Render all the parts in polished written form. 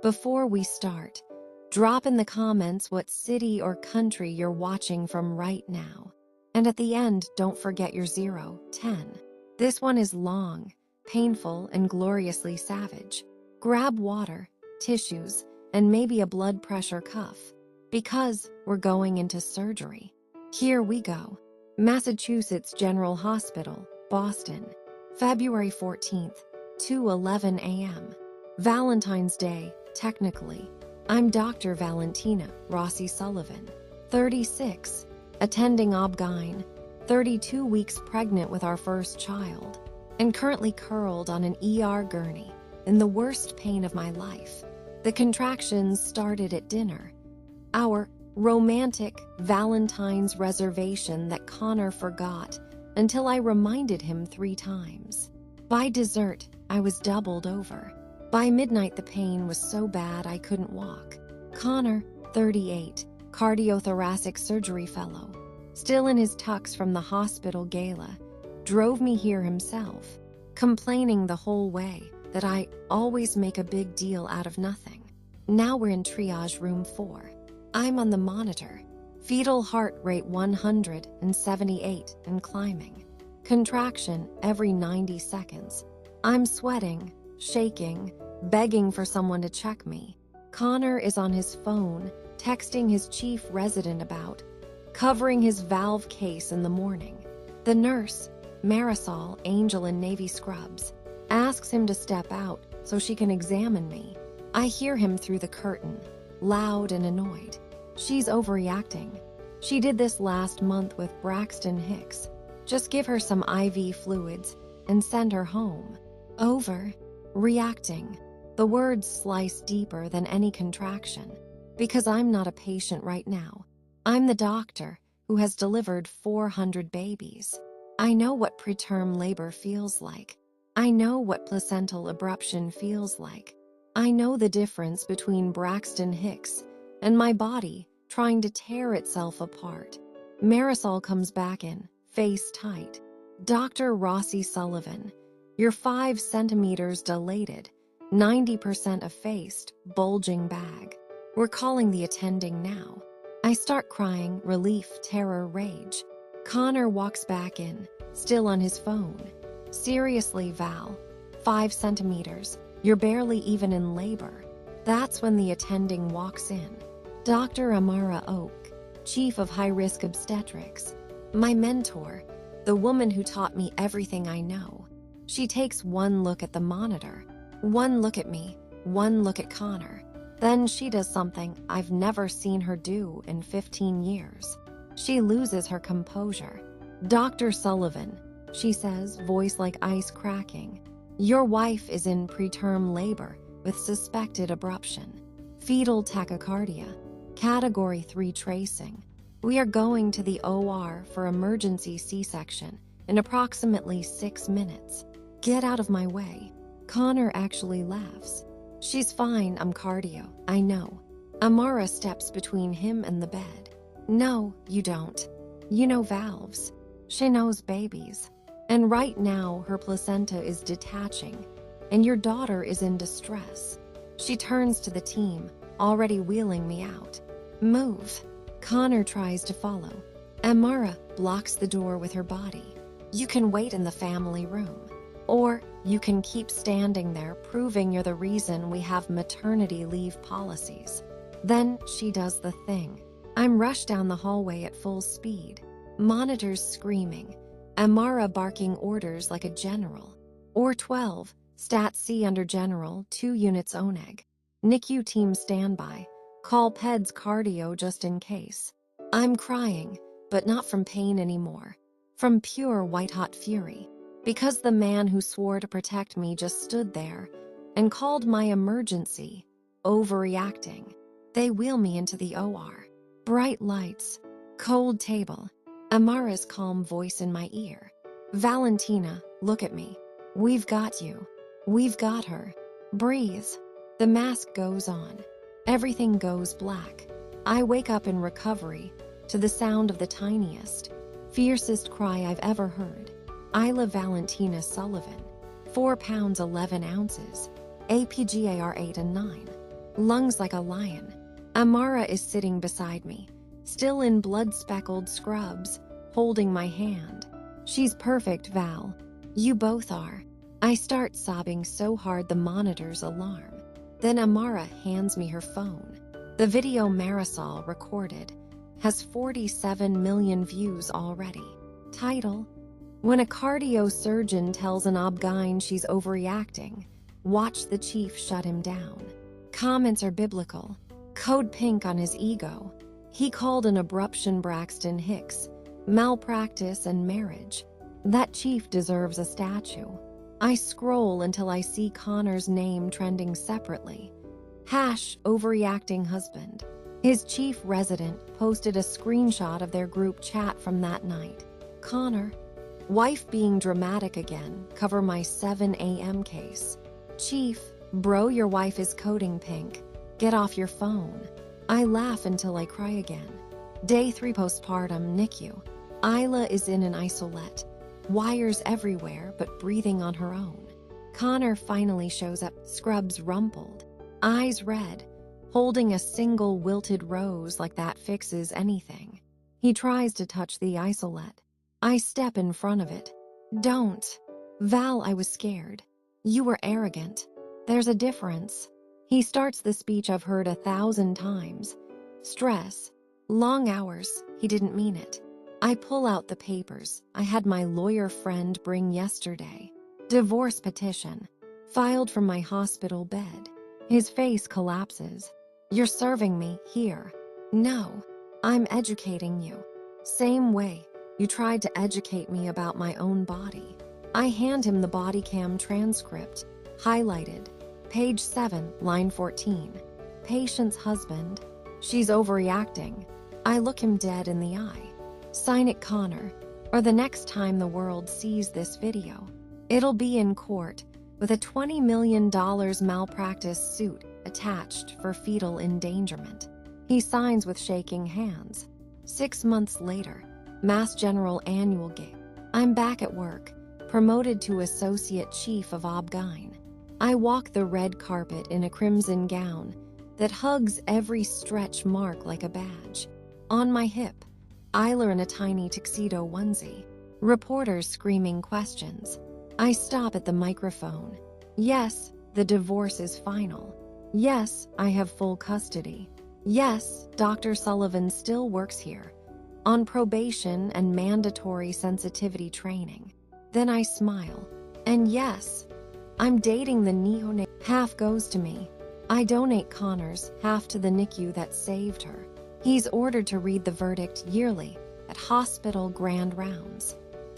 Before we start, drop in the comments what city or country you're watching from right now. And at the end, don't forget your 0, 10. This one is long, painful, and gloriously savage. Grab water, tissues, and maybe a blood pressure cuff, because we're going into surgery. Here we go. Massachusetts General Hospital, Boston, February 14th, 2:11 a.m. Valentine's Day, technically. I'm Dr. Valentina Rossi Sullivan, 36, attending OB-GYN, 32 weeks pregnant with our first child, and currently curled on an ER gurney in the worst pain of my life. The contractions started at dinner. Our romantic Valentine's reservation that Connor forgot until I reminded him 3 times. By dessert, I was doubled over. By midnight, the pain was so bad I couldn't walk. Connor, 38, cardiothoracic surgery fellow, still in his tux from the hospital gala, drove me here himself, complaining the whole way that I always make a big deal out of nothing. Now we're in triage room 4. I'm on the monitor. Fetal heart rate 178 and climbing. Contraction every 90 seconds. I'm sweating, shaking, begging for someone to check me. Connor is on his phone, texting his chief resident about covering his valve case in the morning. The nurse, Marisol, angel in navy scrubs, asks him to step out so she can examine me. I hear him through the curtain, loud and annoyed. She's overreacting. She did this last month with Braxton Hicks. Just give her some IV fluids and send her home. Overreacting. The words slice deeper than any contraction, because I'm not a patient right now. I'm the doctor who has delivered 400 babies. I know what preterm labor feels like. I know what placental abruption feels like. I know the difference between Braxton Hicks and my body trying to tear itself apart. Marisol comes back in, face tight. Dr. Rossi Sullivan, you're 5 centimeters dilated, 90% effaced, bulging bag. We're calling the attending now. I start crying, relief, terror, rage. Connor walks back in, still on his phone. Seriously, Val, 5 centimeters. You're barely even in labor. That's when the attending walks in. Dr. Amara Oak, chief of high-risk obstetrics. My mentor, the woman who taught me everything I know. She takes one look at the monitor, one look at me, one look at Connor. Then she does something I've never seen her do in 15 years. She loses her composure. Dr. Sullivan, she says, voice like ice cracking. Your wife is in preterm labor with suspected abruption. Fetal tachycardia. Category 3 tracing. We are going to the OR for emergency C-section in approximately 6 minutes. Get out of my way. Connor actually laughs. She's fine, I'm cardio, I know. Amara steps between him and the bed. No, you don't. You know valves. She knows babies. And right now, her placenta is detaching, and your daughter is in distress. She turns to the team, already wheeling me out. Move. Connor tries to follow. Amara blocks the door with her body. You can wait in the family room. Or you can keep standing there proving you're the reason we have maternity leave policies. Then she does the thing. I'm rushed down the hallway at full speed. Monitors screaming. Amara barking orders like a general. Or 12, Stat C under general, 2 units ONEG. NICU team standby. Call PEDS cardio just in case. I'm crying, but not from pain anymore. From pure white-hot fury. Because the man who swore to protect me just stood there and called my emergency overreacting. They wheel me into the OR. Bright lights, cold table, Amara's calm voice in my ear. Valentina, look at me. We've got you. We've got her. Breathe. The mask goes on. Everything goes black. I wake up in recovery to the sound of the tiniest, fiercest cry I've ever heard. Isla Valentina Sullivan, 4 pounds 11 ounces, APGAR 8 and 9. lungs like a lion. Amara is sitting beside me, still in blood-speckled scrubs, holding my hand. She's perfect, Val. You both are. I start sobbing so hard the monitors alarm. Then Amara hands me her phone. The video Marisol recorded has 47 million views already. Title: When a cardio-surgeon tells an obgyn she's overreacting, watch the chief shut him down. Comments are biblical. Code pink on his ego. He called an abruption Braxton Hicks, malpractice and marriage. That chief deserves a statue. I scroll until I see Connor's name trending separately. #overreacting husband. His chief resident posted a screenshot of their group chat from that night. Connor: wife being dramatic again, cover my 7 a.m. case. Chief: bro, your wife is coding pink. Get off your phone. I laugh until I cry again. Day 3 postpartum NICU. Isla is in an isolette. Wires everywhere, but breathing on her own. Connor finally shows up, scrubs rumpled, eyes red, holding a single wilted rose like that fixes anything. He tries to touch the isolette. I step in front of it. Don't. Val, I was scared. You were arrogant. There's a difference. He starts the speech I've heard 1,000 times. Stress. Long hours. He didn't mean it. I pull out the papers I had my lawyer friend bring yesterday. Divorce petition. Filed from my hospital bed. His face collapses. You're serving me here. No. I'm educating you. Same way you tried to educate me about my own body. I hand him the body cam transcript, highlighted. Page 7, line 14. Patient's husband. She's overreacting. I look him dead in the eye. Sign it, Connor, or the next time the world sees this video, it'll be in court with a $20 million malpractice suit attached for fetal endangerment. He signs with shaking hands. 6 months later, Mass General annual gig. I'm back at work, promoted to Associate Chief of Obgyn. I walk the red carpet in a crimson gown that hugs every stretch mark like a badge. On my hip, Isla in a tiny tuxedo onesie. Reporters screaming questions. I stop at the microphone. Yes, the divorce is final. Yes, I have full custody. Yes, Dr. Sullivan still works here, on probation and mandatory sensitivity training. Then I smile. And yes, I'm dating the neonate. Half goes to me. I donate Connor's half to the NICU that saved her. He's ordered to read the verdict yearly at hospital grand rounds.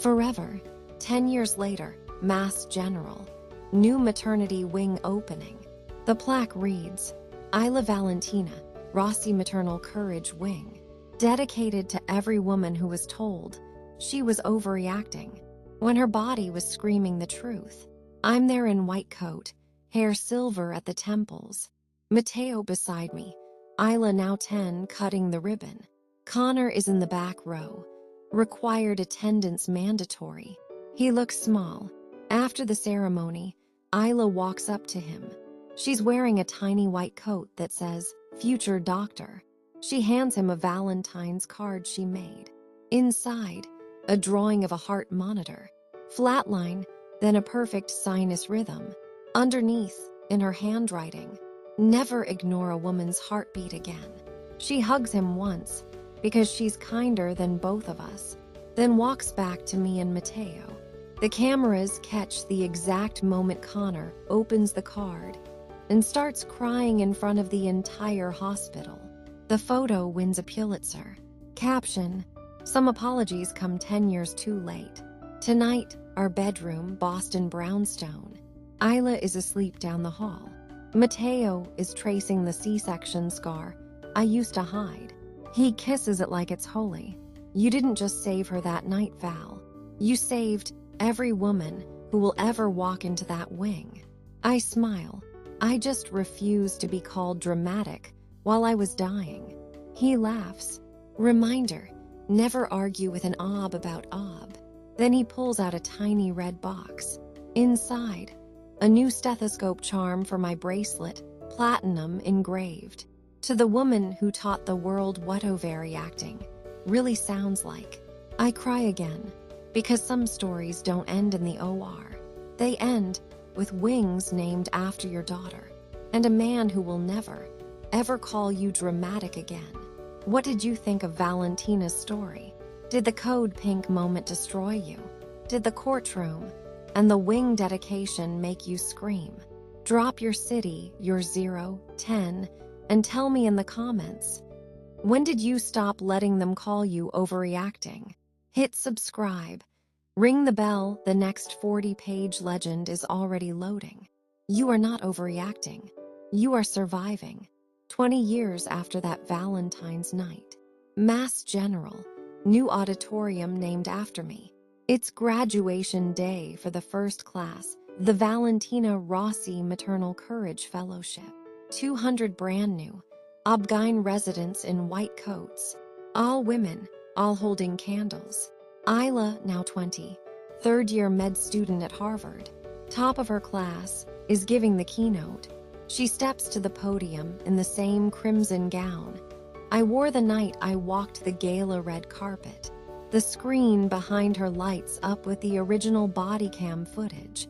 Forever. 10 years later, Mass General. New maternity wing opening. The plaque reads, Isla Valentina, Rossi Maternal Courage Wing. Dedicated to every woman who was told she was overreacting when her body was screaming the truth. I'm there in white coat, hair silver at the temples. Mateo beside me. Isla, now 10, cutting the ribbon. Connor is in the back row. Required attendance mandatory. He looks small. After the ceremony, Isla walks up to him. She's wearing a tiny white coat that says, Future Doctor. She hands him a Valentine's card she made. Inside, a drawing of a heart monitor. Flatline, then a perfect sinus rhythm. Underneath, in her handwriting, never ignore a woman's heartbeat again. She hugs him once, because she's kinder than both of us, then walks back to me and Mateo. The cameras catch the exact moment Connor opens the card and starts crying in front of the entire hospital. The photo wins a Pulitzer. Caption: some apologies come 10 years too late. Tonight, our bedroom, Boston brownstone. Isla is asleep down the hall. Mateo is tracing the C-section scar I used to hide. He kisses it like it's holy. You didn't just save her that night, Val. You saved every woman who will ever walk into that wing. I smile. I just refuse to be called dramatic while I was dying. He laughs. Reminder, never argue with an ob about ob. Then he pulls out a tiny red box. Inside, a new stethoscope charm for my bracelet, platinum engraved. To the woman who taught the world what overreacting really sounds like. I cry again, because some stories don't end in the OR. They end with wings named after your daughter, and a man who will never, ever call you dramatic again. What did you think of Valentina's story? Did the code pink moment destroy you? Did the courtroom and the wing dedication make you scream? Drop your city, your 0, 10, and tell me in the comments. When did you stop letting them call you overreacting? Hit subscribe. Ring the bell, the next 40-page legend is already loading. You are not overreacting. You are surviving. 20 years after that Valentine's night. Mass General, new auditorium named after me. It's graduation day for the first class, the Valentina Rossi Maternal Courage Fellowship. 200 brand new, Obgyn residents in white coats. All women, all holding candles. Isla, now 20, third-year med student at Harvard, top of her class, is giving the keynote. She steps to the podium in the same crimson gown I wore the night I walked the gala red carpet. The screen behind her lights up with the original body cam footage,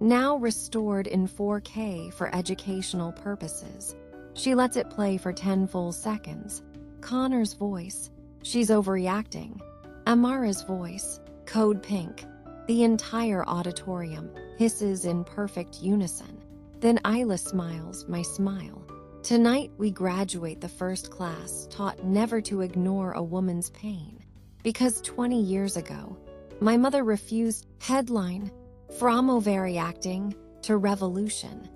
now restored in 4K for educational purposes. She lets it play for 10 full seconds. Connor's voice, she's overreacting. Amara's voice, code pink. The entire auditorium hisses in perfect unison. Then Isla smiles, my smile. Tonight we graduate the first class taught never to ignore a woman's pain. Because 20 years ago, my mother refused. Headline, from overreacting to revolution.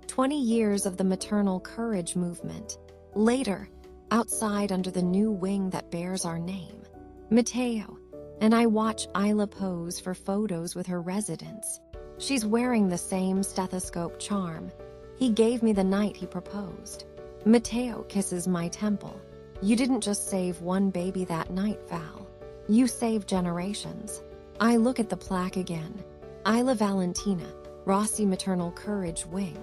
20 years of the maternal courage movement. Later, outside under the new wing that bears our name. Mateo and I watch Isla pose for photos with her residents. She's wearing the same stethoscope charm he gave me the night he proposed. Mateo kisses my temple. You didn't just save one baby that night, Val. You saved generations. I look at the plaque again. Isla Valentina, Rossi Maternal Courage Wing.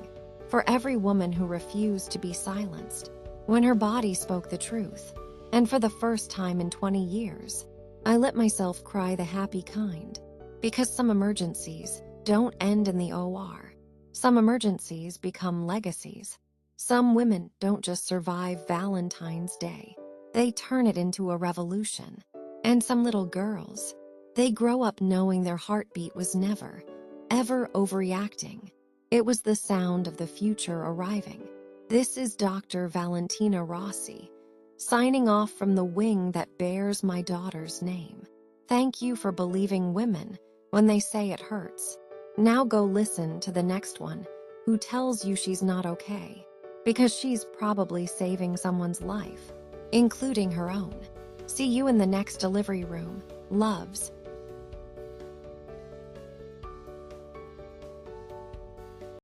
For every woman who refused to be silenced when her body spoke the truth. And for the first time in 20 years, I let myself cry the happy kind. Because some emergencies don't end in the OR. Some emergencies become legacies. Some women don't just survive Valentine's Day. They turn it into a revolution. And some little girls, they grow up knowing their heartbeat was never, ever overreacting. It was the sound of the future arriving. This is Dr. Valentina Rossi, signing off from the wing that bears my daughter's name. Thank you for believing women when they say it hurts. Now go listen to the next one who tells you she's not okay, because she's probably saving someone's life, including her own. See you in the next delivery room. Loves.